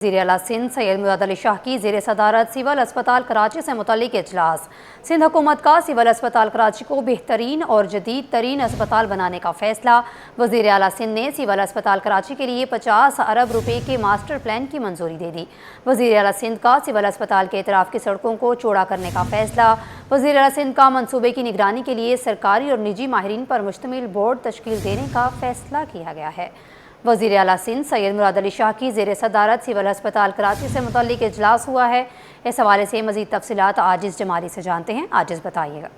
वज़ीर-ए-आला सिंध सैयद मुराद अली शाह की ज़ेर सदारत सिविल अस्पताल कराची से मुतल्लिक़ इजलास। सिंध हुकूमत का सिविल अस्पताल कराची को बेहतरीन और जदीद तरीन अस्पताल बनाने का फैसला। वज़ीर-ए-आला सिंध ने सिविल अस्पताल कराची के लिए 50 अरब रुपए के मास्टर प्लान की मंजूरी दे दी। वज़ीर-ए-आला सिंध का सिविल अस्पताल के इतराफ़ की सड़कों को चौड़ा करने का फैसला। वज़ीर-ए-आला सिंध का मनसूबे की निगरानी के लिए सरकारी और निजी माहिरीन पर मुश्तमिल बोर्ड तश्कील देने का फैसला किया गया है। वज़ीर-ए-आला सिंध सैयद मुराद अली शाह की ज़ेर सदारत सिविल अस्पताल कराची से मुतल्लिक़ इजलास हुआ है। इस हवाले से मज़ीद तफसीलात आजिज़ जमाली से जानते हैं। आजिज़ बताइएगा।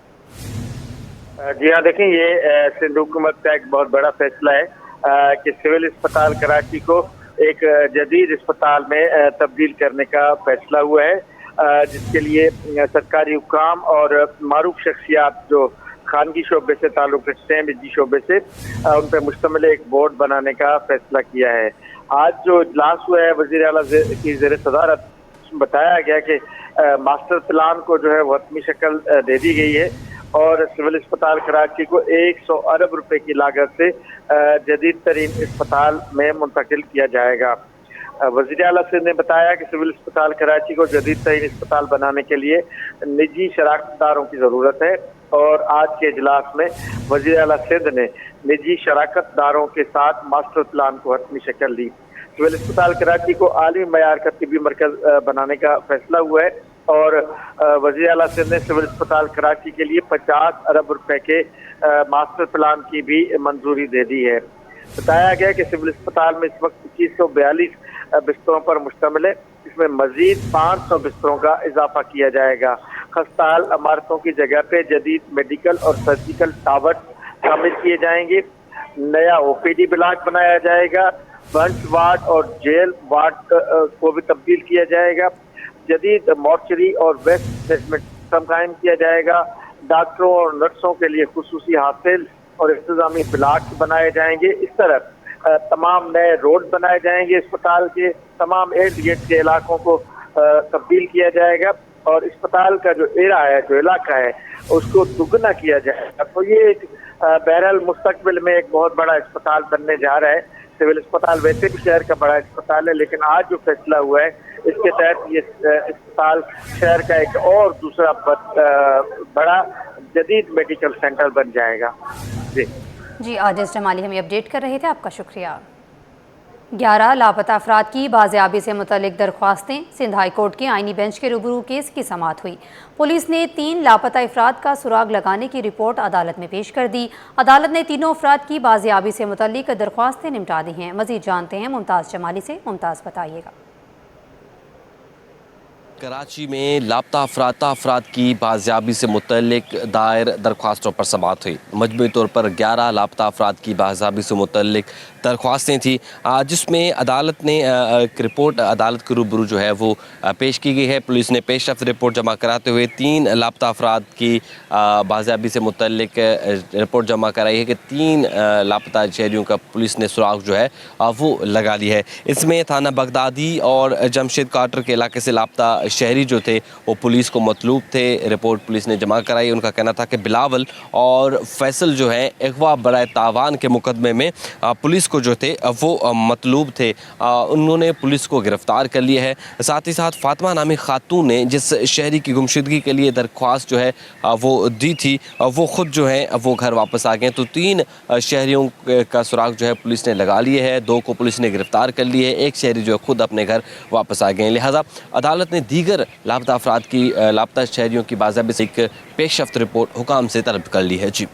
जी हाँ, देखें, ये सिंध हुकूमत का एक बहुत बड़ा फैसला है कि सिविल अस्पताल कराची को एक जदीद अस्पताल में तब्दील करने का फैसला हुआ है, जिसके लिए सरकारी हुकाम और मारूफ शख्सियात जो खानगी शोबे से ताल्लुक़ रखते हैं, निजी शोबे से, उन पर मुश्तमिल एक बोर्ड बनाने का फैसला किया है। आज जो इजलास हुआ है वज़ीर-ए-आला की ज़ेर सदारत, बताया गया कि मास्टर प्लान को जो है वो हतमी शक्ल दे दी गई है और सिविल अस्पताल कराची को 100 अरब रुपए की लागत से जदीद तरीन अस्पताल में मुंतकिल किया जाएगा। वज़ीर-ए-आला सिंध ने बताया कि सिविल अस्पताल कराची को जदीद तरीन अस्पताल बनाने के लिए निजी शराकतदारों की ज़रूरत है और आज के इजलास में वज़ीर-ए-आला सिंध ने निजी शराकतदारों के साथ मास्टर प्लान को हतमी शक्ल दी। सिविल अस्पताल कराची को आली मयार का तिब्बी मरकज़ बनाने का फैसला हुआ है और वज़ीर-ए-आला सिंध ने सिविल अस्पताल कराची के लिए 50 अरब रुपए के मास्टर प्लान की भी मंजूरी दे दी है। बताया गया कि सिविल अस्पताल में इस वक्त 2142 बिस्तरों पर मुश्तमिल है। इसमें मजीद 500 बिस्तरों का इजाफा किया जाएगा। खस्ताहाल इमारतों की जगह पे जदीद मेडिकल और सर्जिकल टावर शामिल किए जाएंगे। नया OPD ब्लॉक बनाया जाएगा। बंच वार्ड और जेल वार्ड को भी तब्दील किया जाएगा। जदीद मॉर्चरी और वेस्ट मैनेजमेंट सिस्टम कायम किया जाएगा। डॉक्टरों और नर्सों के लिए खुसूसी हासिल और इंतजामी ब्लॉक बनाए जाएंगे। इस तरह तमाम नए रोड बनाए जाएंगे। अस्पताल के तमाम इर्द गिर्द के इलाकों को तब्दील किया जाएगा और अस्पताल का जो एरा है, जो इलाका है, उसको दुगना किया जाएगा। तो ये एक बहरहाल मुस्तकबिल में एक बहुत बड़ा अस्पताल बनने जा रहा है। सिविल अस्पताल वैसे भी शहर का बड़ा अस्पताल है, लेकिन आज जो फैसला हुआ है इसके तहत ये अस्पताल शहर का एक और दूसरा बड़ा जदीद मेडिकल सेंटर बन जाएगा। जी, आजिज़ जमाली हमें अपडेट कर रहे थे, आपका शुक्रिया। 11 लापता अफराद की बाजियाबी से मुतल्लिक दरख्वास्तें। सिंध हाई कोर्ट के आइनी बेंच के रूबरू केस की समाअत हुई। पुलिस ने 3 लापता अफराद का सुराग लगाने की रिपोर्ट अदालत में पेश कर दी। अदालत ने तीनों अफराद की बाजियाबी से मुतल्लिक दरख्वास्तें निपटा दी हैं। मजीद जानते हैं मुमताज़ जमाली से। मुमताज़ बताइएगा। कराची में लापता अफराद की बाजियाबी से मुतल्लिक दायर दरख्वास्तों पर समाअत हुई। मजमूई तौर पर 11 लापता अफराद की बाजियाबी से मुतल्लिक दरख्वास्तें थी, जिसमें अदालत ने एक रिपोर्ट अदालत के रूबरू जो है वो पेश की गई है। पुलिस ने पेशरफ्त रिपोर्ट जमा कराते हुए 3 लापता अफराद की बाजियाबी से मुतल्लिक रिपोर्ट जमा कराई है कि 3 लापता शहरियों का पुलिस ने सुराग जो है वो लगा ली है। इसमें थाना बगदादी और जमशेद कार्टर के इलाके से लापता शहरी जो थे वो पुलिस को मतलूब थे। रिपोर्ट पुलिस ने जमा कराई। उनका कहना था कि बिलावल और फैसल जो है अगवा बराए तावान के मुकदमे में पुलिस को जो थे वो मतलूब थे। उन्होंने पुलिस को गिरफ्तार कर लिया है। साथ ही साथ फातिमा नामी खातून ने जिस शहरी की गुमशुदगी के लिए दरख्वास्त जो है वो दी थी, वो ख़ुद जो है वो घर वापस आ गए। तो 3 शहरियों का सुराग जो है पुलिस ने लगा लिए है। 2 को पुलिस ने गिरफ्तार कर लिए है। 1 शहरी जो है खुद अपने घर वापस आ गए। लिहाजा अदालत ने दीगर लापता अफराद की लापता शहरियों की बाज़ाबित एक पेशरफ्त रिपोर्ट हुकाम से तलब कर ली है। जी,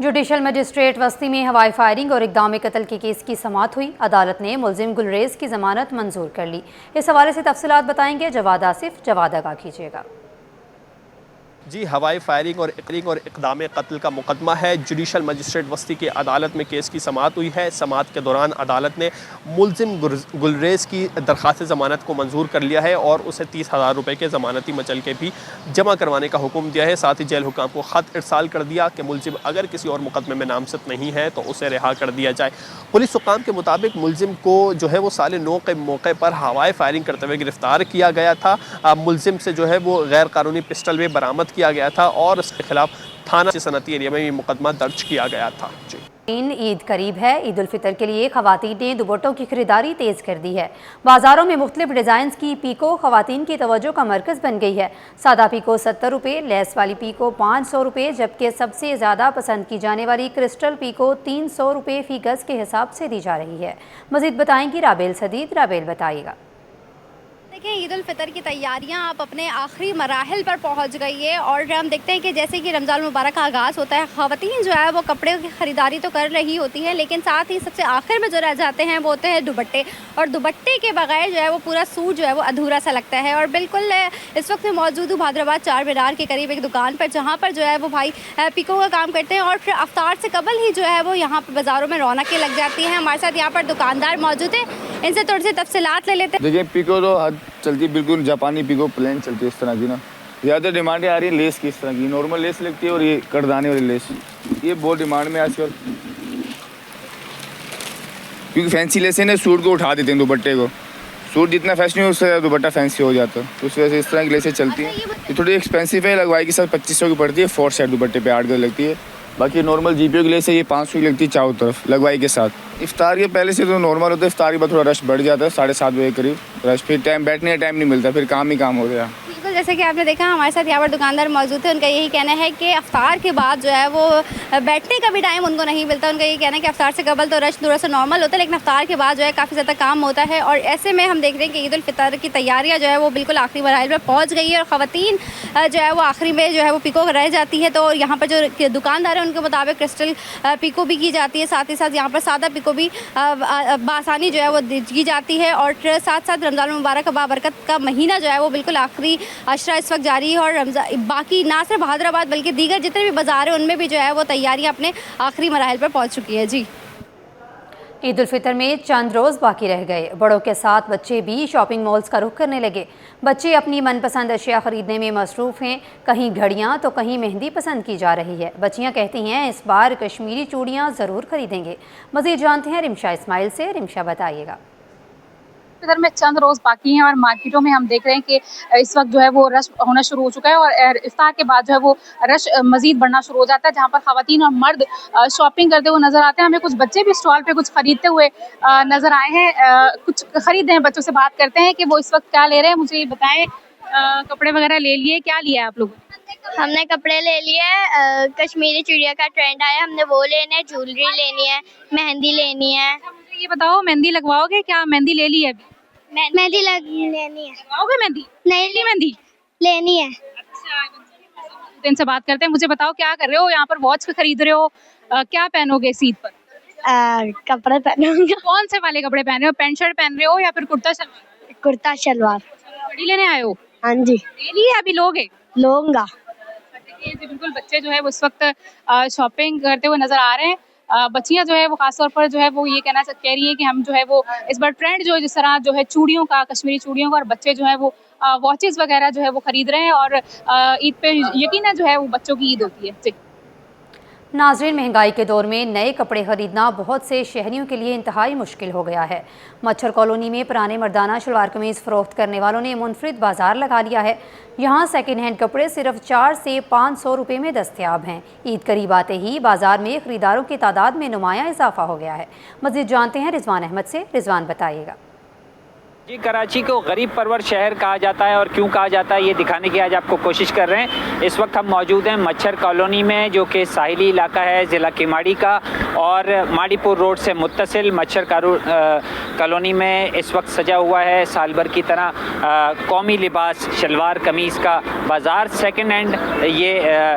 जुडिशल मजिस्ट्रेट वस्ती में हवाई फायरिंग और इक़दाम कत्ल के केस की समाअत हुई। अदालत ने मुलजिम गुलरेज की ज़मानत मंजूर कर ली। इस हवाले से तफसीलात बताएंगे जवाद आसिफ। जवाद आगाह कीजिएगा। जी, हवाई फायरिंग और इक़दाम कत्ल का मुकदमा है। जुडिशल मजिस्ट्रेट वस्ती की अदालत में केस की समाअत हुई है। समाअत के दौरान अदालत ने मुलजिम गुलरेज की दरख्वास्त ज़मानत को मंजूर कर लिया है और उसे 30,000 रुपये के ज़मानती मचल के भी जमा करवाने का हुक्म दिया है। साथ ही जेल हुकाम को ख़त इरसाल कर दिया कि मुलजिम अगर किसी और मुकदमे में नामजद नहीं है तो उसे रिहा कर दिया जाए। पुलिस हुकाम के मुताबिक मुलजिम को जो है वो साल 9 के मौके पर हवाई फायरिंग करते हुए गिरफ्तार किया गया था। मुलजिम से जो है वो गैर कानूनी पिस्टल भी बरामद किया गया था और इसके खिलाफ थाना सनती एरिया में ये मुकदमा दर्ज किया गया था। जी। ईद करीब है। ईद उल फितर के लिए खवातीन ने दुपट्टों की खरीदारी तेज कर दी है। बाजारों में मुख्तलिफ डिज़ाइन की पीको खवातीन की तवज्जो का मरकज़ बन गई है। सादा पीको 70 रुपये, लेस वाली पीको 500 रुपये, जबकि सबसे ज़्यादा पसंद की जाने वाली क्रिस्टल पीको 300 रुपये फ़ी गज़ के हिसाब से दी जा रही है। मज़ीद बताएंगी राबेल सदीद। राबेल बताइएगा। देखिए, ईद उल फितर की तैयारियां आप अपने आखिरी मराहिल पर पहुंच गई है और हम देखते हैं कि जैसे कि रमज़ान मुबारक का आगाज़ होता है, ख़वातीन जो है वो कपड़े की ख़रीदारी तो कर रही होती है, लेकिन साथ ही सबसे आखिर में जो रह जाते हैं वो होते हैं दुपट्टे। और दुपट्टे के बगैर जो है वो पूरा सूट जो है वो अधूरा सा लगता है। और बिल्कुल इस वक्त मैं मौजूद हूँ भादराबाद चार मीनार के करीब एक दुकान पर, जहाँ पर जो है वो भाई पिको का काम करते हैं और फिर अफ्तार से कबल ही जो है वो यहाँ पर बाज़ारों में रौनकें लग जाती हैं। हमारे साथ यहाँ पर दुकानदार मौजूद हैं, इनसे थोड़ी सी तफसीलात ले लेते हैं। देखिए, पिको तो हद चलती है, बिल्कुल जापानी पिको प्लेन चलती है इस तरह की ना। ज़्यादा डिमांड आ रही है लेस की, इस तरह की नॉर्मल लेस लगती है और ये करदाने वाली लेस, ये बहुत डिमांड में आजकल, क्योंकि फैंसी लेसें ने सूट को उठा देते हैं दुपट्टे को। सूट जितना फैशन है उससे दुपट्टा फैंसी हो जाता है, तो उस वजह से इस तरह की लेसें चलती हैं। ये थोड़ी एक्सपेंसिव है, लगवाई के साथ 2500 की पड़ती है, 4 सेट दुपट्टे पे 8 गज लगती है। बाकी नॉर्मल जीपीओ की लेस है, ये 500 की लगती है चारों तरफ लगवाई के साथ। इफ्तार के पहले से तो नॉर्मल होता है, इफ्तार के बाद थोड़ा रश बढ़ जाता है, 7:30 बजे करीब रश, फिर टाइम बैठने का टाइम नहीं मिलता, फिर काम ही काम हो गया। बिल्कुल, जैसे कि आपने देखा हमारे साथ यहाँ पर दुकानदार मौजूद थे, उनका यही कहना है कि अफ्तार के बाद जो है वो बैठने का भी टाइम उनको नहीं मिलता। उनका यही कहना है कि अफ्तार से कबल तो रश थोड़ा सा नॉर्मल होता है, लेकिन अफ्तार के बाद जो है काफ़ी ज़्यादा काम होता है। और ऐसे में हम देख रहे हैं कि ईद उल फितर की तैयारियाँ जो है वो बिल्कुल आखिरी मराहिल पर पहुँच गई है और ख़वातीन जो है वो आखिरी में जो है वो पिको रह जाती है। तो यहाँ पर जो दुकानदार है उनके मुताबिक क्रिस्टल पिको भी की जाती है, साथ ही साथ यहाँ पर सादा पिको भी बआसानी जो है वो की जाती है। और साथ साथ रमज़ान मुबारक बाबरकत का महीना जो है वो बिल्कुल आखिरी अशरा इस वक्त जारी है और बाकी ना सिर्फ हैदराबाद बल्कि दीगर जितने भी बाज़ार हैं उनमें भी जो है वो तैयारियां अपने आखिरी मराहिल पर पहुंच चुकी है। जी, ईद उल फितर में चंद रोज़ बाकी रह गए। बड़ों के साथ बच्चे भी शॉपिंग मॉल्स का रुख करने लगे। बच्चे अपनी मनपसंद अशिया ख़रीदने में मसरूफ़ हैं। कहीं घड़ियाँ तो कहीं मेहंदी पसंद की जा रही है। बच्चियाँ कहती हैं इस बार कश्मीरी चूड़ियाँ ज़रूर ख़रीदेंगे। मज़ीद जानते हैं रिमशा इस्माइल से। रिमशा बताइएगा। इधर में चंद रोज़ बाकी हैं और मार्केटों में हम देख रहे हैं कि इस वक्त जो है वो रश होना शुरू हो चुका है और इफ्तार के बाद जो है वो रश मज़ीद बढ़ना शुरू हो जाता है, जहाँ पर ख़वातीन और मर्द शॉपिंग करते हुए नज़र आते हैं। हमें कुछ बच्चे भी स्टॉल पे कुछ ख़रीदते हुए नज़र आए हैं, कुछ ख़रीद रहे हैं। बच्चों से बात करते हैं कि वो इस वक्त क्या ले रहे हैं। मुझे ये बताएं, कपड़े वगैरह ले लिए, क्या लिया है आप लोगों ने? हमने कपड़े ले लिए, कश्मीरी चूड़िया का ट्रेंड आया, हमने वो लेने हैं, ज्वेलरी लेनी है, मेहंदी लेनी है। मुझे ये बताओ, मेहंदी लगवाओगे? क्या मेहंदी ले ली है अभी? मेहंदी लेनी है। लगवाओगे मेहंदी? नहीं, मेहंदी लेनी है। अच्छा, इनसे बात करते हैं। मुझे बताओ, क्या कर रहे हो यहाँ पर? वॉच खरीद रहे हो, क्या पहनोगे इस ईद पर? कपड़े पहनूंगा। कौन से वाले कपड़े पहन रहे हो? पैंट शर्ट पहन रहे हो या फिर कुर्ता शलवार? कुर्ता शलवार। घड़ी लेने आए हो? हाँ जी, ले ली है, अभी लोगे? लूंगा। जी बिल्कुल, बच्चे जो है वो इस वक्त शॉपिंग करते हुए नजर आ रहे हैं। बच्चियां जो है वो खासतौर पर जो है वो ये कह रही है कि हम जो है वो इस बार ट्रेंड जो है जिस तरह जो है चूड़ियों का, कश्मीरी चूड़ियों का, और बच्चे जो है वो वॉचेस वगैरह जो है वो खरीद रहे हैं और ईद पे यकीनन जो है वो बच्चों की ईद होती है। जी नाज़रीन, महंगाई के दौर में नए कपड़े ख़रीदना बहुत से शहरियों के लिए इंतहाई मुश्किल हो गया है। मच्छर कॉलोनी में पुराने मर्दाना शलवार कमीज़ फ़रोख्त करने वालों ने मुनफरिद बाज़ार लगा लिया है। यहाँ सेकेंड हैंड कपड़े सिर्फ 400 से 500 रुपये में दस्तयाब हैं। ईद करीब आते ही बाज़ार में ख़रीदारों की तादाद में नुमाया इजाफा हो गया है। मज़ीद जानते हैं रिजवान अहमद से। रिजवान बताइएगा। जी, कराची को गरीब परवर शहर कहा जाता है और क्यों कहा जाता है ये दिखाने की आज आपको कोशिश कर रहे हैं। इस वक्त हम मौजूद हैं मच्छर कॉलोनी में, जो कि साहिली इलाका है ज़िला किमाड़ी का और माड़ीपुर रोड से मुत्तसिल। मच्छर कॉलोनी में इस वक्त सजा हुआ है साल भर की तरह कौमी लिबास शलवार कमीज़ का बाज़ार। सेकेंड हैंड ये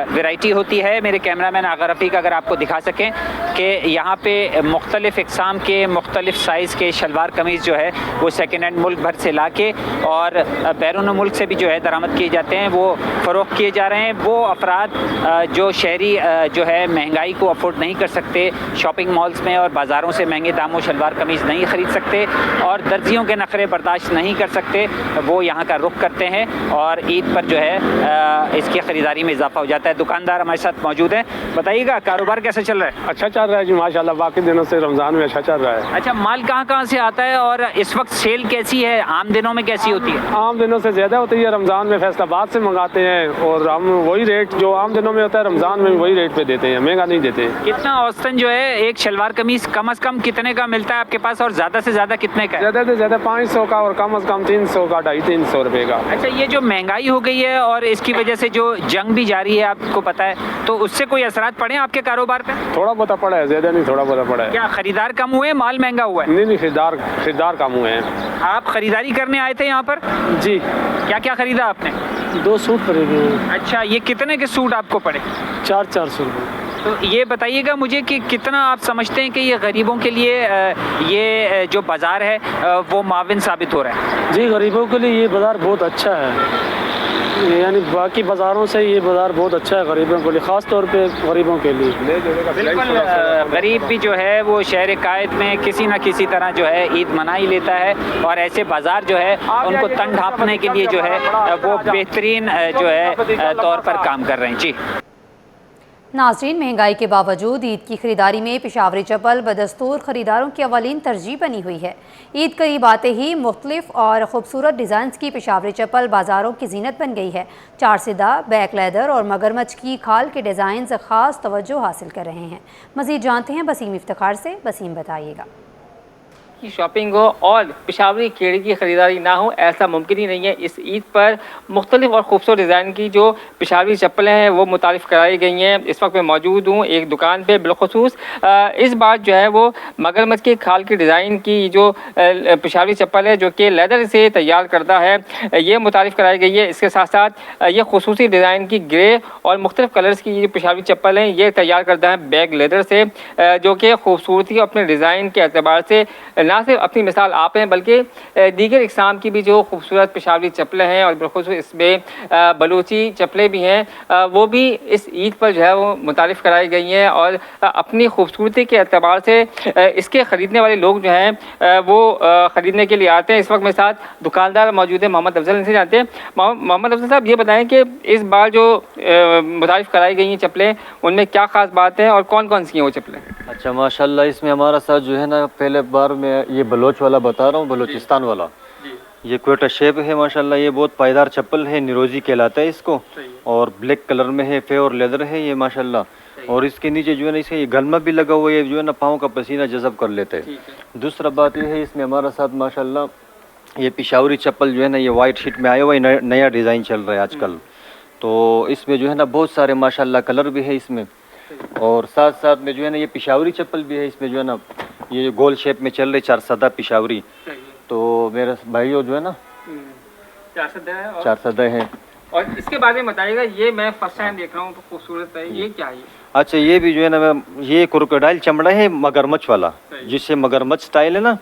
वैरायटी होती है। मेरे कैमरामैन आगा रफ़ीक अगर आपको दिखा सकें कि यहाँ पे मुख्तलिफ़ इक़साम के मुख्तलिफ़ साइज़ के शलवार कमीज़ जो है वो सेकेंड हैंड मुल्क भर से लाके और बैरून मुल्क से भी जो है दरामद किए जाते हैं, वो फ़रोख्त किए जा रहे हैं। वो अफराद जो शहरी जो है महंगाई को अफोर्ड नहीं कर सकते, शॉपिंग मॉल्स में और बाज़ारों से महंगे दामों शलवार कमीज़ नहीं ख़रीद सकते और दर्जियों के नखरे बर्दाश्त नहीं कर सकते, वो यहाँ का रुख करते हैं और ईद पर जो है इसकी ख़रीदारी में इजाफा हो जाता है। दुकानदार हमारे साथ मौजूद हैं। बताइएगा, कारोबार कैसे चल रहा है? अच्छा चल चल रहा है जी माशाल्लाह, बाकी दिनों से रमज़ान में अच्छा चल रहा है। अच्छा, माल कहाँ कहाँ से आता है और इस वक्त सेल कैसी है, आम दिनों में कैसी होती है? आम दिनों से ज़्यादा होती है, रमज़ान में फैसलाबाद से मंगाते हैं और हम वही रेट जो आम दिनों में होता है रमज़ान में वही रेट पे देते हैं, महंगा नहीं देते। कितना औसतन जो है एक शलवार कमीज कम से कम कितने का मिलता है आपके पास और ज़्यादा से ज़्यादा कितने का? ज़्यादा से ज़्यादा 500 का और कम से कम 300 का, 250-300 रुपये का। अच्छा, ये जो महंगाई हो गई है और इसकी वजह से जो जंग भी जारी है आपको पता है, तो उससे कोई असरात पड़े आपके कारोबार पे? थोड़ा बहुत पड़ा है, ज़्यादा नहीं, थोड़ा बहुत पड़ा है। क्या खरीदार कम हुए, माल महंगा हुआ है? नहीं, खरीदार कम हुए हैं। आप खरीदारी करने आए थे यहाँ पर? जी। क्या क्या खरीदा आपने? 2 सूट खरीदे हैं। अच्छा, ये कितने के सूट आपको पड़े? 400 रुपये। तो ये बताइएगा मुझे कि कितना आप समझते हैं कि ये गरीबों के लिए ये जो बाज़ार है वो माविन साबित हो रहा है? जी, गरीबों के लिए ये बाज़ार बहुत अच्छा है, यानी बाकी बाज़ारों से ये बाज़ार बहुत अच्छा है गरीबों के लिए, ख़ास तौर पे गरीबों के लिए। बिल्कुल, गरीब भी जो है वो शहर कायद में किसी न किसी तरह जो है ईद मना ही लेता है और ऐसे बाज़ार जो है उनको तन ढांपने के लिए जो है वो बेहतरीन जो है तौर पर काम कर रहे हैं। जी नाज़रीन, महंगाई के बावजूद ईद की खरीदारी में पेशावरी चप्पल बदस्तूर खरीदारों की अवलीन तरजीह बनी हुई है। ईद करीब आते ही मुख्तलिफ और ख़ूबसूरत डिज़ाइंस की पेशावरी चप्पल बाज़ारों की जीनत बन गई है। 4 सीधा, बैक लेदर और मगरमच्छ की खाल के डिज़ाइन ख़ास तवज्जो हासिल कर रहे हैं। मज़ीद जानते हैं बसीम इफ्तिखार से। बसीम, बताइएगा। की शॉपिंग हो और पेशावरी केड़ी की ख़रीदारी ना हो, ऐसा मुमकिन ही नहीं है। इस ईद पर मुख्तलिफ और खूबसूरत डिज़ाइन की जो पेशावरी चप्पलें हैं वो मुतारिफ़ कराई गई हैं। इस वक्त मैं मौजूद हूँ एक दुकान पे, बिलखुसूस इस बार जो है वो मगरमच्छ के खाल की डिज़ाइन की जो पेशावरी चप्पल है जो कि लेदर से तैयार करता है, ये मुतारिफ़ कराई गई है। इसके साथ साथ ये खसूसी डिज़ाइन की ग्रे और मुख्तलिफ कलर्स की ये पेशावरी चप्पल हैं, ये तैयार करता है बैग लेदर से, जो कि खूबसूरती अपने डिज़ाइन के अतबार से ना सिर्फ अपनी मिसाल आप हैं बल्कि दीगर इक़साम की भी जो खूबसूरत पेशावरी चप्पलें हैं और बिलखुसूस इसमें बलूची चप्पलें भी हैं, वो भी इस ईद पर जो है वो मुतारिफ़ कराई गई हैं और अपनी खूबसूरती के अतबार से इसके ख़रीदने वाले लोग जो हैं वो ख़रीदने के लिए आते हैं। इस वक्त मेरे साथ दुकानदार मौजूद है मोहम्मद अफजल, इनसे जानते हैं। मोहम्मद अफजल साहब, ये बताएँ कि इस बार जो मुतारिफ़ कराई गई हैं चप्पलें, उनमें क्या ख़ास बात है और कौन कौन सी हैं वो चप्पलें? अच्छा, माशाल्लाह, इसमें हमारा साथ जो है ना, पहले बार में ये बलोच वाला बता रहा हूँ, बलोचिस्तान वाला, ये क्वेटा शेप है माशाल्लाह। ये बहुत पायदार चप्पल है, निरोजी कहलाता है इसको, और ब्लैक कलर में है, फेयर लेदर है ये माशाल्लाह। और इसके नीचे जो है ना, इसे ये गलमा भी लगा हुआ है, जो है ना पाँव का पसीना जज़ब कर लेते हैं। दूसरा बात ये है, इसमें हमारा साथ माशाल्लाह ये पेशावरी चप्पल जो है ना, ये वाइट शीट में आया हुआ है, नया डिज़ाइन चल रहा है आजकल। तो इसमें जो है ना बहुत सारे माशाल्लाह कलर भी है इसमें, और साथ साथ में जो है ना ये पेशावरी चप्पल भी है इसमें, जो है ना ये गोल शेप में चल रही 4 सदा पेशावरी। तो मेरे भाइयों जो है ना 4 सदा है। और इसके बारे में बताइएगा, ये मैं फर्स्ट टाइम देख रहा हूँ, तो खूबसूरत है, ये क्या है? अच्छा, ये भी जो है ना, ये क्रोकोडाइल चमड़ा है मगरमच्छ वाला, जिससे मगरमच्छ स्टाइल है ना,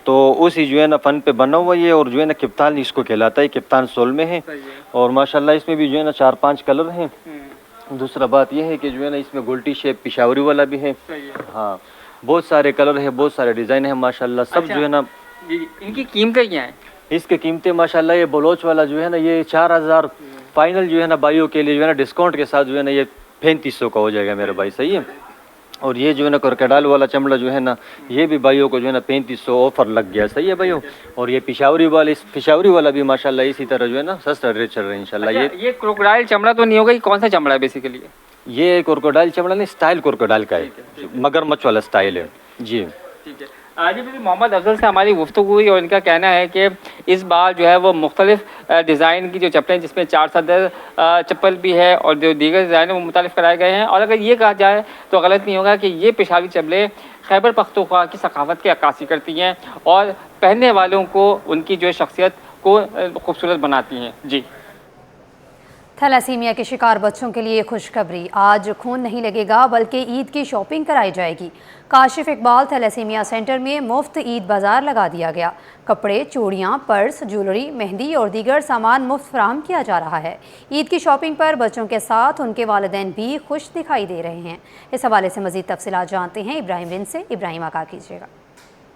तो उसी जो है ना फन पे बना हुआ ये, और जो है ना कप्तान इसको कहलाता है, कप्तान सोल में है। और माशाल्लाह इसमें भी जो है ना 4-5 कलर हैं। दूसरा बात यह है कि जो है ना इसमें गोल्टी शेप पेशावरी वाला भी है। हाँ, बहुत सारे कलर है, बहुत सारे डिज़ाइन है माशाल्लाह, सब जो है ना। इनकी कीमतें क्या हैं? इसके कीमतें माशाल्लाह, ये बलोच वाला जो है ना, ये 4000 फाइनल जो है ना भाइयों के लिए जो है ना डिस्काउंट के साथ जो है ना ये 3500 का हो जाएगा मेरे भाई, सही है। और ये जो है ना क्रोकोडाइल वाला चमड़ा जो है ना, ये भी भाइयों को जो है ना 3500 ऑफर लग गया, सही है भाइयों। और ये पेशावरी वाला भी माशाल्लाह इसी तरह जो है ना सस्ता रेट चल रहा है इंशाल्लाह। अच्छा, ये क्रोकोडाइल चमड़ा तो नहीं होगा, ये कौन सा चमड़ा है बेसिकली? ये क्रोकोडाइल चमड़ा नहीं, स्टाइल क्रोकोडाइल का है, मगरमच्छ वाला स्टाइल है जी। ठीक है। आज भी मोहम्मद अफजल से हमारी गुफ्तगू हुई और इनका कहना है कि इस बार जो है वो मुख्तलिफ डिज़ाइन की जो चप्पलें, जिसमें 4 सदर चप्पल भी है और जो दीगर डिज़ाइन वो मुतालिफ कराए गए हैं। और अगर ये कहा जाए तो गलत नहीं होगा कि ये पेशावरी चप्पलें खैबर पख्तूनख्वा की सकाफत की अक्कासी करती हैं और पहनने वालों को उनकी जो शख्सियत को खूबसूरत बनाती हैं। जी। थैलासीमिया के शिकार बच्चों के लिए खुशखबरी, आज खून नहीं लगेगा बल्कि ईद की शॉपिंग कराई जाएगी। काशिफ इकबाल थैलासीमिया सेंटर में मुफ्त ईद बाज़ार लगा दिया गया। कपड़े, चूड़ियाँ, पर्स, ज्वेलरी, मेहंदी और दीगर सामान मुफ्त फराहम किया जा रहा है। ईद की शॉपिंग पर बच्चों के साथ उनके वालिदैन भी खुश दिखाई दे रहे हैं। इस हवाले से मज़ीद तफसीलात जानते हैं इब्राहिम बिन से। इब्राहिम, आगाह कीजिएगा।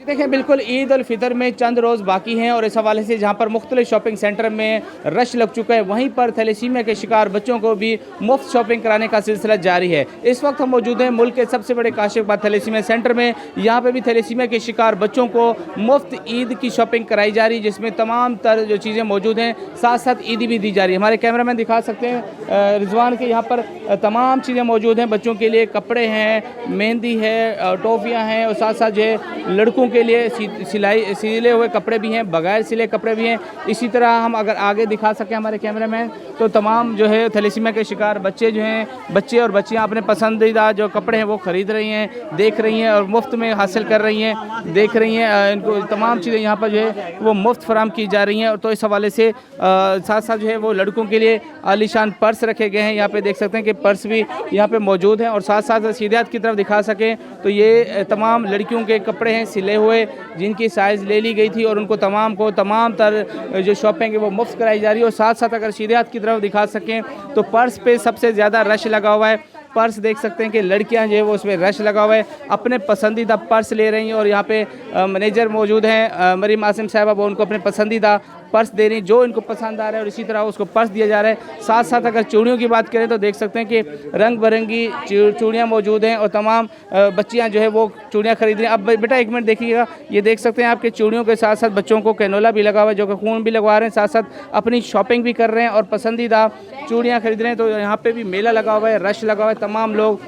देखें बिल्कुल ईद उल फितर में चंद रोज़ बाकी हैं और इस हवाले से जहाँ पर मुख्तलिफ शॉपिंग सेंटर में रश लग चुका है, वहीं पर थैलेसीमिया के शिकार बच्चों को भी मुफ्त शॉपिंग कराने का सिलसिला जारी है। इस वक्त हम मौजूद हैं मुल्क के सबसे बड़े काशिफाबाद थैलेसीमिया सेंटर में। यहाँ पे भी थैलेसीमिया के शिकार बच्चों को मुफ्त ईद की शॉपिंग कराई जा रही है, जिसमें तमाम तर जो चीज़ें मौजूद हैं, साथ साथ ईदी भी दी जा रही है। हमारे कैमरा मैन दिखा सकते हैं रिजवान के यहाँ पर तमाम चीज़ें मौजूद हैं। बच्चों के लिए कपड़े हैं, मेहंदी है, टॉफ़ियाँ हैं और साथ साथ जो है लड़कों के लिए सिले हुए कपड़े भी हैं, बगैर सिले कपड़े भी हैं। इसी तरह हम अगर आगे दिखा सकें हमारे कैमरामैन, तो तमाम जो है थैलेसीमिया के शिकार बच्चे जो हैं, बच्चे और बच्चियां अपने पसंदीदा जो कपड़े हैं वो ख़रीद रही हैं, देख रही हैं और मुफ्त में हासिल कर रही हैं, देख रही हैं। इनको तमाम चीज़ें यहाँ पर जो है वो मुफ्त फराम की जा रही हैं। तो इस हवाले से साथ साथ जो है वो लड़कों के लिए आलीशान पर्स रखे गए हैं। यहाँ पर देख सकते हैं कि पर्स भी यहाँ पर मौजूद हैं। और साथ साथ रसीदियात की तरफ दिखा सकें तो ये तमाम लड़कियों के कपड़े हैं सिले हुए, जिनकी साइज़ ले ली गई थी और उनको तमाम तर जो शॉपिंग है वो मुफ्त कराई जा रही है। और साथ साथ अगर रसीदियात की तरफ दिखा सकें तो पर्स पे सबसे ज़्यादा रश लगा हुआ है। पर्स देख सकते हैं कि लड़कियां जो है वो उसमें रश लगा हुआ है, अपने पसंदीदा पर्स ले रही हैं। और यहाँ पे मैनेजर मौजूद हैं मरीम आसिम साहबा, वो उनको अपने पसंदीदा पर्स दे रही हैं जो इनको पसंद आ रहा है और इसी तरह उसको पर्स दिया जा रहा है। साथ साथ अगर चूड़ियों की बात करें तो देख सकते हैं कि रंग बिरंगी चूड़ियाँ मौजूद हैं और तमाम बच्चियाँ जो है वो चूड़ियाँ खरीद रही हैं। अब बेटा एक मिनट देखिएगा, ये देख सकते हैं आपके चूड़ियों के साथ साथ बच्चों को कैनोला भी लगा हुआ है, जो कि खून भी लगवा रहे हैं, साथ साथ अपनी शॉपिंग भी कर रहे हैं और पसंदीदा चूड़ियाँ खरीद रहे हैं। तो यहाँ पर भी मेला लगा हुआ है, रश लगा हुआ है। तमाम लोग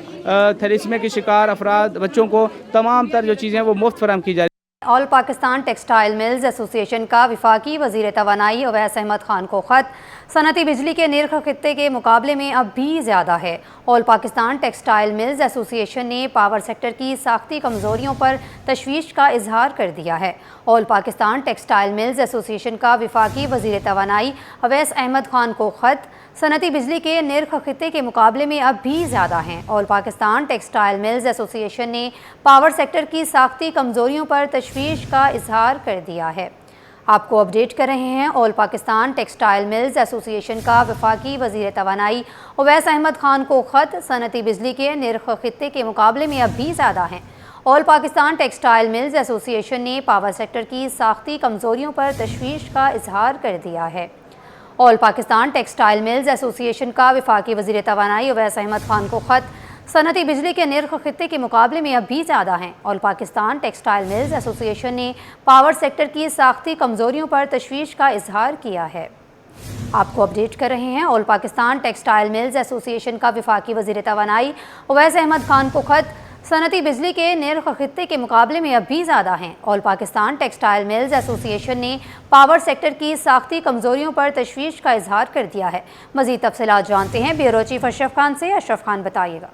थैलेसीमिया के शिकार अफराद बच्चों को तमाम तर जो चीज़ें वो मुफ्त फराहम की जा रही है। All Pakistan textile mills association का वफाकी वज़ीर तवानाई अवैस अहमद खान को ख़त। सनती बिजली के निर्ख खित्ते के मुकाबले में अब भी ज़्यादा है। All Pakistan textile mills association ने पावर सेक्टर की साख्ती कमज़ोरियों पर तशवीश का इजहार कर दिया है। All Pakistan textile mills association का वफाकी वज़ीर तवानाई अवैस अहमद खान को ख़त। सनती बिजली के निर्ख खित्ते के मुकाबले में अब भी ज़्यादा हैं। All Pakistan textile mills association ने पावर सेक्टर की साख्ती कमज़ोरियों पर तशवीश का इजहार कर दिया है। आपको अपडेट कर रहे हैं all Pakistan textile mills association का वफाकी वज़ीर तवानाई अवैस अहमद खान को ख़त। सनती बिजली के निर्ख खित्ते के मुकाबले में अब भी ज़्यादा हैं। All Pakistan textile mills association ने पावर सेक्टर की साख्ती कमज़ोरियों पर तशवीश का इजहार कर दिया है। All Pakistan textile mills association का वफाकी वज़ीर तवानाई अवैस अहमद खान को ख़त। सनती बिजली के निर्ख खित्ते के मुकाबले में अब भी ज़्यादा हैं। All Pakistan textile mills association ने पावर सेक्टर की साख्ती कमज़ोरियों पर तशवीश का इजहार किया है। आपको अपडेट कर रहे हैं all Pakistan textile mills association का वफाकी वज़ीर तवानाई अवैस अहमद खान को ख़त। सनती बिजली के निर्ख खित्ते के मुकाबले में अब भी ज़्यादा हैं। All Pakistan textile mills association ने पावर सेक्टर की साख्ती कमज़ोरियों पर तशवीश का इजहार कर दिया है। मज़ीद तफसीलात जानते हैं ब्यूरो चीफ अशरफ खान से। अशरफ खान बताइएगा।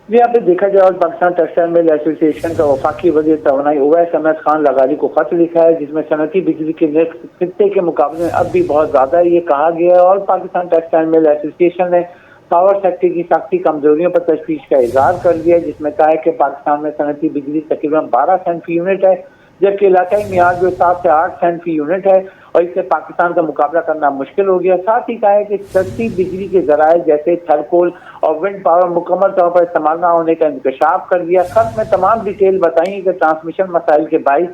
जी, यहाँ पे देखा जाए और पाकिस्तान टेक्सटाइल मिल एसोसिएशन का वफाकी वज़ीर तवानाई अवैस अहमद खान लगाली को खत लिखा है, जिसमें सनती बिजली के निर्ख खित्ते के मुकाबले में अब भी बहुत ज़्यादा है। ये कहा गया है और पाकिस्तान टेक्सटाइल मिल एसोसिएशन ने पावर सेक्टर की साख्ती कमजोरियों पर तशवीश का इजहार कर दिया, जिसमें कहा है कि पाकिस्तान में सनती बिजली तकरीबन 12 सेंट फी यूनिट है, जबकि इलाकाई मियाद जो 7 से 8 सेंट फी यूनिट है और इससे पाकिस्तान का मुकाबला करना मुश्किल हो गया। साथ ही कहा है कि सस्ती बिजली के जराए जैसे थर्कोल और विंड पावर मुकम्मल तौर पर इस्तेमाल न होने का इंकशाफ कर दिया। खत में तमाम डिटेल बताई कि ट्रांसमिशन मसाइल के बाइस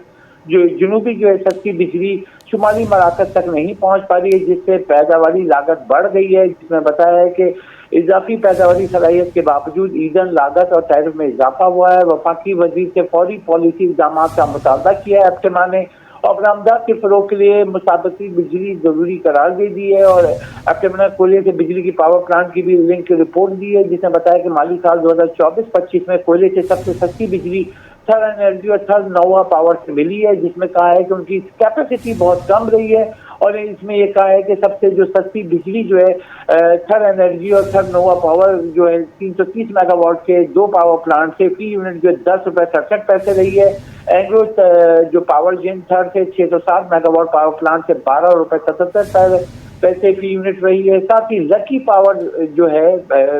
जो जनूबी जो है सस्ती बिजली शुमाली मराकज तक नहीं पहुँच पा रही है, जिससे पैदावारी लागत बढ़ गई है। जिसमें बताया है कि इजाफी पैदावारी सलाहियत के बावजूद ईंधन लागत और टैरिफ में इजाफा हुआ है। वफाकी वजीर से फौरी पॉलिसी इक़दाम का मुतालबा किया है एप्टेमा ने और बरामदात के फरोग के लिए मुसाबती बिजली जरूरी करार दे दी है। और एप्टेमा ने कोयले से बिजली की पावर प्लांट की भी लिंक की रिपोर्ट दी है, जिसने बताया कि माली साल 2024-25 में कोयले से सबसे सस्ती बिजली थर एनर्जी और थर नोवा पावर से मिली है, जिसमें कहा है कि उनकी कैपेसिटी बहुत कम रही है। और इसमें ये कहा है कि सबसे जो सस्ती बिजली जो है थर एनर्जी और थर नोवा पावर जो है 330 मेगावाट के 2 पावर प्लांट से फी यूनिट जो 10 रुपये 67 पैसे रही है। एंग्रो जो पावर जेन थर से 660 मेगावाट पावर प्लांट से 12 रुपये 77 पैसे फी यूनिट रही है। साथ ही लकी पावर जो है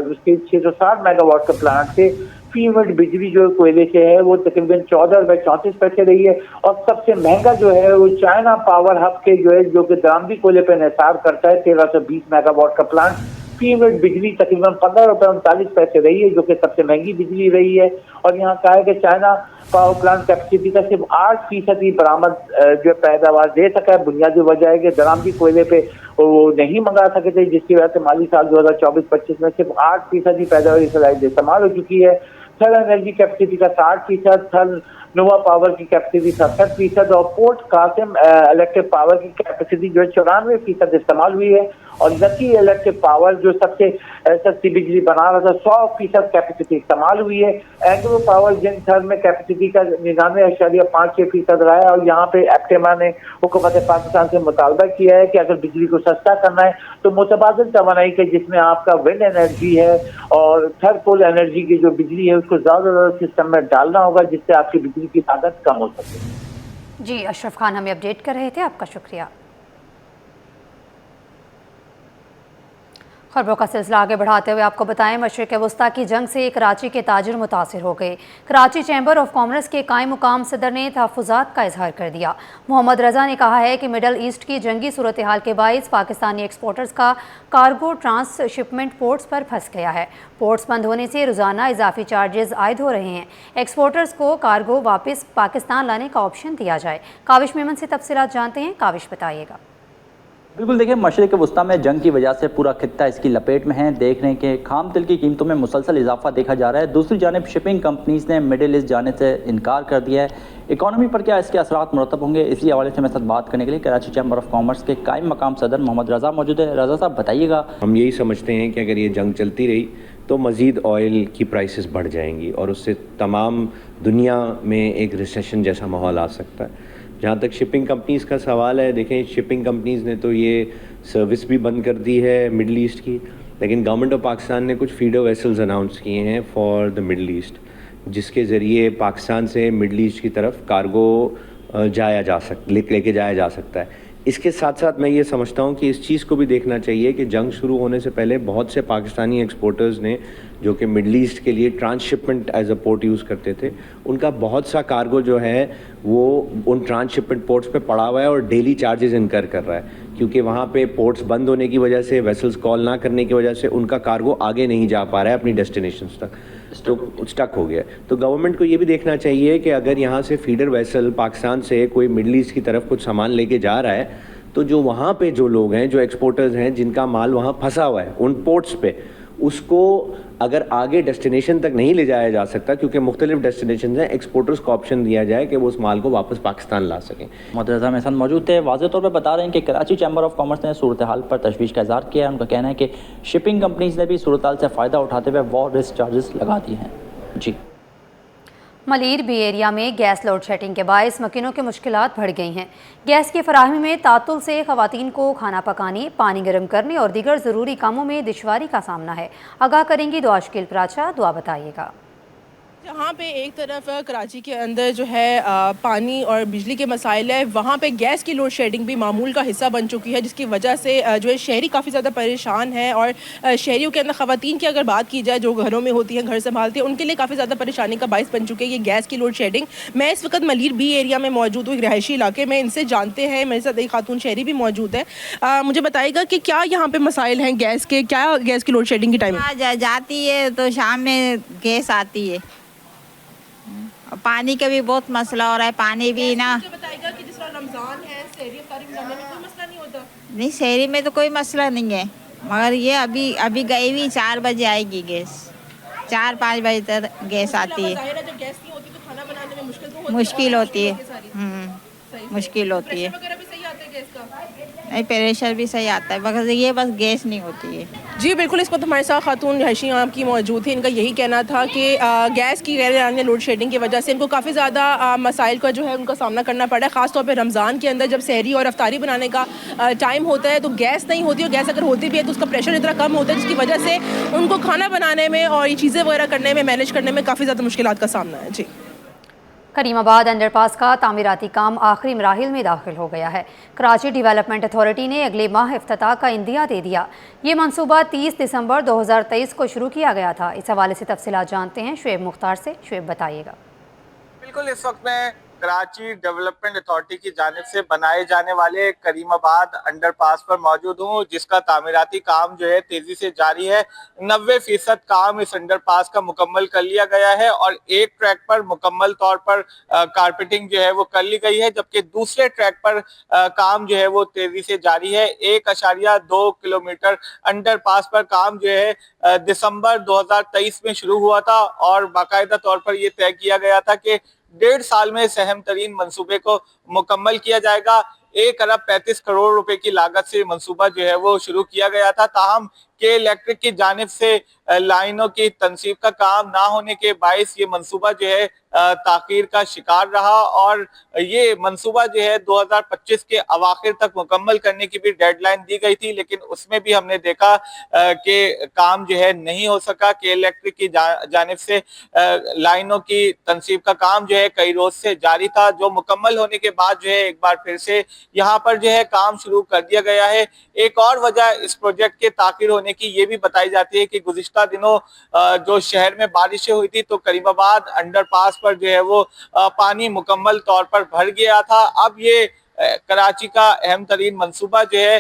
उसके 660 मेगावाट के प्लांट से फी यूनिट बिजली जो कोयले से है वो तकरीबन 14 रुपये 34 पैसे रही है। और सबसे महंगा जो है वो चाइना पावर हब के जो है जो कि दरामदी कोयले पर निसार करता है 1320 मेगावाट का प्लांट फी यूनिट बिजली तकरीबन 15 रुपये 39 पैसे रही है, जो कि सबसे महंगी बिजली रही है। और यहाँ कहा है कि चाइना पावर प्लांट कैपेसिटी का सिर्फ 8% बरामद जो पैदावार दे सका है। बुनियादी वजह है कि दरामदी कोयले पे वो नहीं मंगा सके थे, जिसकी वजह से माली साल 2024-25 में सिर्फ 8% पैदावार सलाहियत इस्तेमाल हो चुकी है। थर्ड एनर्जी कैपेसिटी का 60%, थर्ड नोवा पावर की कैपेसिटी 67% और पोर्ट कासिम इलेक्ट्रिक पावर की कैपेसिटी जो है 94% इस्तेमाल हुई है। और लकी इलेक्ट्रिक पावर जो सबसे सस्ती बिजली बना रहा था 100% कैपेसिटी इस्तेमाल हुई है। एंग्लो पावर जिन थर्ड में कैपेसिटी का 99.56% रहा है। और यहाँ पे एप्टेमा ने हुकूमत पाकिस्तान से मुतालबा किया है कि अगर बिजली को सस्ता करना है तो मुतबादिल तवानाई के जिसमें आपका विंड एनर्जी है और थर्ड पोल एनर्जी की जो बिजली है उसको ज़्यादा सिस्टम में डालना होगा, जिससे आपकी बिजली की ताकत कम हो सके। जी, अशरफ खान हमें अपडेट कर रहे थे, आपका शुक्रिया। खबरों का सिलसिला आगे बढ़ाते हुए आपको बताएं, मशरिक़ वस्ता की जंग से कराची के ताजिर मुतासिर हो गए। कराची चैम्बर ऑफ कॉमर्स के कायम मुकाम सदर ने तहफ़्फ़ुज़ात का इजहार कर दिया। मोहम्मद रज़ा ने कहा है कि मिडल ईस्ट की जंगी सूरत हाल के बाइस पाकिस्तानी एक्सपोर्टर्स का कार्गो ट्रांसशिपमेंट पोर्ट्स पर फंस गया है। पोर्ट्स बंद होने से रोज़ाना इजाफी चार्जेस आयद हो रहे हैं। एक्सपोर्टर्स को कार्गो वापस पाकिस्तान लाने का ऑप्शन दिया जाए। काविश मेमन से तफसीलात जानते हैं। काविश बताइएगा। बिल्कुल, देखिए मशरिक़ वस्ता में जंग की वजह से पूरा खित्ता इसकी लपेट में है। देख रहे हैं कि खाम तेल की कीमतों में मुसलसल इजाफा देखा जा रहा है। दूसरी जानिब शिपिंग कंपनीज ने मिडिल ईस्ट जाने से इनकार कर दिया है। इकॉनमी पर क्या इसके असरात मुरतब होंगे, इसी हवाले से मेरे साथ बात करने के लिए कराची चैम्बर ऑफ कॉमर्स के कायम मकाम सदर मोहम्मद रज़ा मौजूद है। रज़ा साहब बताइएगा। हम यही समझते हैं कि अगर ये जंग चलती रही तो मज़ीद ऑयल की प्राइसेस बढ़ जाएंगी और उससे तमाम दुनिया में एक रिसेशन जैसा माहौल आ सकता है। जहाँ तक शिपिंग कंपनीज़ का सवाल है, देखें शिपिंग कंपनीज़ ने तो ये सर्विस भी बंद कर दी है मिडल ईस्ट की, लेकिन गवर्नमेंट ऑफ पाकिस्तान ने कुछ फीडर वेसल्स अनाउंस किए हैं फॉर द मिडल ईस्ट, जिसके ज़रिए पाकिस्तान से मिडल ईस्ट की तरफ कार्गो लेके जाया जा सकता है। इसके साथ साथ मैं ये समझता हूँ कि इस चीज़ को भी देखना चाहिए कि जंग शुरू होने से पहले बहुत से पाकिस्तानी एक्सपोर्टर्स ने जो कि मिडल ईस्ट के लिए transshipment as a port use करते थे, उनका बहुत सा कार्गो जो है वो उन ट्रांसशिपमेंट पोर्ट्स पे पड़ा हुआ है और डेली चार्जेस इनकर कर रहा है, क्योंकि वहाँ पे पोर्ट्स बंद होने की वजह से, वेसल्स कॉल ना करने की वजह से उनका कार्गो आगे नहीं जा पा रहा है अपनी डेस्टिनेशंस तक, तो स्टक हो गया। तो गवर्नमेंट को ये भी देखना चाहिए कि अगर यहाँ से फीडर वेसल पाकिस्तान से कोई मिडल ईस्ट की तरफ कुछ सामान लेके जा रहा है, तो जो वहाँ पे जो लोग हैं, जो एक्सपोर्टर्स हैं, जिनका माल वहाँ फंसा हुआ है उन पोर्ट्स पे, उसको अगर आगे डेस्टिनेशन तक नहीं ले जाया जा सकता, क्योंकि मुख्तलिफ डेस्टिनेशन हैं, एक्सपोर्टर्स को ऑप्शन दिया जाए कि वो उस माल को वापस पाकिस्तान ला सकें। मोहम्मद रज़ा मेरे साथ मौजूद थे। वाज़ेह तौर पर बता रहे हैं कि कराची चैम्बर ऑफ कॉमर्स ने सूरत हाल पर तशवीश का इज़हार किया है। उनका कहना है कि शिपिंग कंपनीज ने भी सूरत हाल से फ़ायदा उठाते हुए वॉर रिस्क चार्जेस लगा दिए हैं। जी, मलीर बी एरिया में गैस लोड शेडिंग के बायस मकीनों की मुश्किलात बढ़ गई हैं। गैस की फराहमी में तातुल से ख़वातीन को खाना पकाने, पानी गर्म करने और दीगर ज़रूरी कामों में दुश्वारी का सामना है। आगाह करेंगी दुआ शकील प्राचा। दुआ बताइएगा। जहाँ पे एक तरफ कराची के अंदर जो है पानी और बिजली के मसाइल है, वहाँ पे गैस की लोड शेडिंग भी मामूल का हिस्सा बन चुकी है, जिसकी वजह से जो है शहरी काफ़ी ज़्यादा परेशान है। और शहरियों के अंदर ख़वातीन की अगर बात की जाए जो घरों में होती हैं, घर संभालती हैं, उनके लिए काफ़ी ज़्यादा परेशानी का बाइस बन चुकी है ये गैस की लोड शेडिंग। मैं इस वक्त मलीर बी एरिया में मौजूद हूँ, एक रिहायशी इलाके में। इनसे जानते हैं, मेरे साथ एक खातून शहरी भी मौजूद है। मुझे बताइएगा कि क्या यहाँ पे मसाइल हैं गैस के, क्या गैस की लोड शेडिंग की टाइमिंग जाती है तो शाम में गैस आती है, पानी का भी बहुत मसला हो रहा है। पानी भी ना, बताएगा कि जिस तरह रमज़ान है, सहरी इफ्तारी बनाने में कोई मसला नहीं होता? नहीं, शहरी में तो कोई मसला नहीं है, मगर ये अभी गई हुई 4 बजे आएगी गैस, 4-5 बजे तक गैस आती है। जब गैस नहीं होती तो खाना बनाने में मुश्किल होती है, मुश्किल होती है। नहीं, प्रेशर भी सही आता है, मगर ये बस गैस नहीं होती है। जी बिल्कुल, इस वक्त हमारे साथ खातून रिहायशी आपकी मौजूद थी। इनका यही कहना था कि गैस की गैर आने लोड शेडिंग की वजह से इनको काफ़ी ज़्यादा मसाइल का जो है उनका सामना करना पड़ा है। ख़ासतौर पर रमज़ान के अंदर जब सहरी और अफ्तारी बनाने का टाइम होता है तो गैस नहीं होती, और गैस अगर होती भी है तो उसका प्रेशर इतना कम होता है, जिसकी वजह से उनको खाना बनाने में और ये चीज़ें वगैरह करने में, मैनेज करने में काफ़ी ज़्यादा मुश्किलात का सामना है। जी, करीमाबाद अंडरपास का तामीराती काम आखिरी मराहिल में दाखिल हो गया है। कराची डेवलपमेंट अथॉरिटी ने अगले माह इफ्तिताह का इंदिया दे दिया। ये मनसूबा 30 दिसंबर 2023 को शुरू किया गया था। इस हवाले से तफसीलात जानते हैं शुएब मुख्तार से। शुएब बताइएगा। बिल्कुल, इस वक्त मैं कराची डेवलपमेंट अथॉरिटी की जानिब से बनाए जाने वाले करीमाबाद अंडरपास पर मौजूद हूँ, जिसका तामीराती काम जो है तेजी से जारी है। 90% काम इस अंडरपास का मुकम्मल कर लिया गया है और एक ट्रैक पर मुकम्मल तौर पर कारपेटिंग जो है वो कर ली गई है, जबकि दूसरे ट्रैक पर काम जो है वो तेजी से जारी है। 1.2 किलोमीटर अंडरपास पर काम जो है दिसंबर 2023 में शुरू हुआ था और बाकायदा तौर पर यह तय किया गया था कि 1.5 साल में इस अहम तरीन मंसूबे को मुकम्मल किया जाएगा। 1 अरब 35 करोड़ रुपए की लागत से मंसूबा जो है वो शुरू किया गया था। ताहम के इलेक्ट्रिक की जानिब से लाइनों की तनसीब का काम ना होने के बायस ये मंसूबा जो है ताखीर का शिकार रहा और ये मंसूबा जो है 2025 के अवाखिर तक मुकम्मल करने की भी डेडलाइन दी गई थी, लेकिन उसमें भी हमने देखा कि काम जो है नहीं हो सका। कि इलेक्ट्रिक की जानिब से लाइनों की तनसीब का काम जो है कई रोज से जारी था, जो मुकम्मल होने के बाद जो है एक बार फिर से यहाँ पर जो है काम शुरू कर दिया गया है। एक और वजह इस प्रोजेक्ट के ताखीर होने की ये भी बताई जाती है कि गुज़िश्ता दिनों जो शहर में बारिशें हुई थी तो करीमाबाद अंडरपास पर जो है वो पानी मुकम्मल तौर पर भर गया था। अब ये कराची का अहम तरीन मंसूबा जो है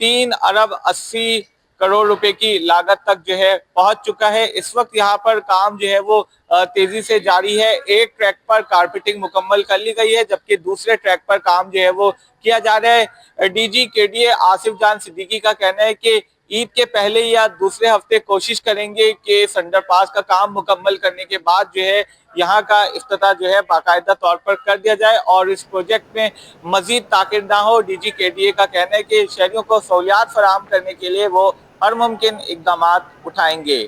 3 अरब 80 करोड़ रुपए की लागत तक जो है पहुंच चुका है। इस वक्त यहाँ पर काम जो है वो तेजी से जारी है। एक ट्रैक पर कारपेटिंग मुकम्मल कर ली गई है, जबकि दूसरे ट्रैक पर काम जो है वो किया जा रहा है। डीजी केडीए आसिफ जान सिद्दीकी का कहना है कि ईद के पहले या दूसरे हफ्ते कोशिश करेंगे कि इस अंडरपास का काम मुकम्मल करने के बाद जो है यहाँ का इफ्तिताह जो है बाकायदा तौर पर कर दिया जाए और इस प्रोजेक्ट में मजीद ताकीर ना हो। डीजी केडीए का कहना है कि शहरियों को सहूलियात फराहम करने के लिए वो हर मुमकिन इकदाम उठाएंगे।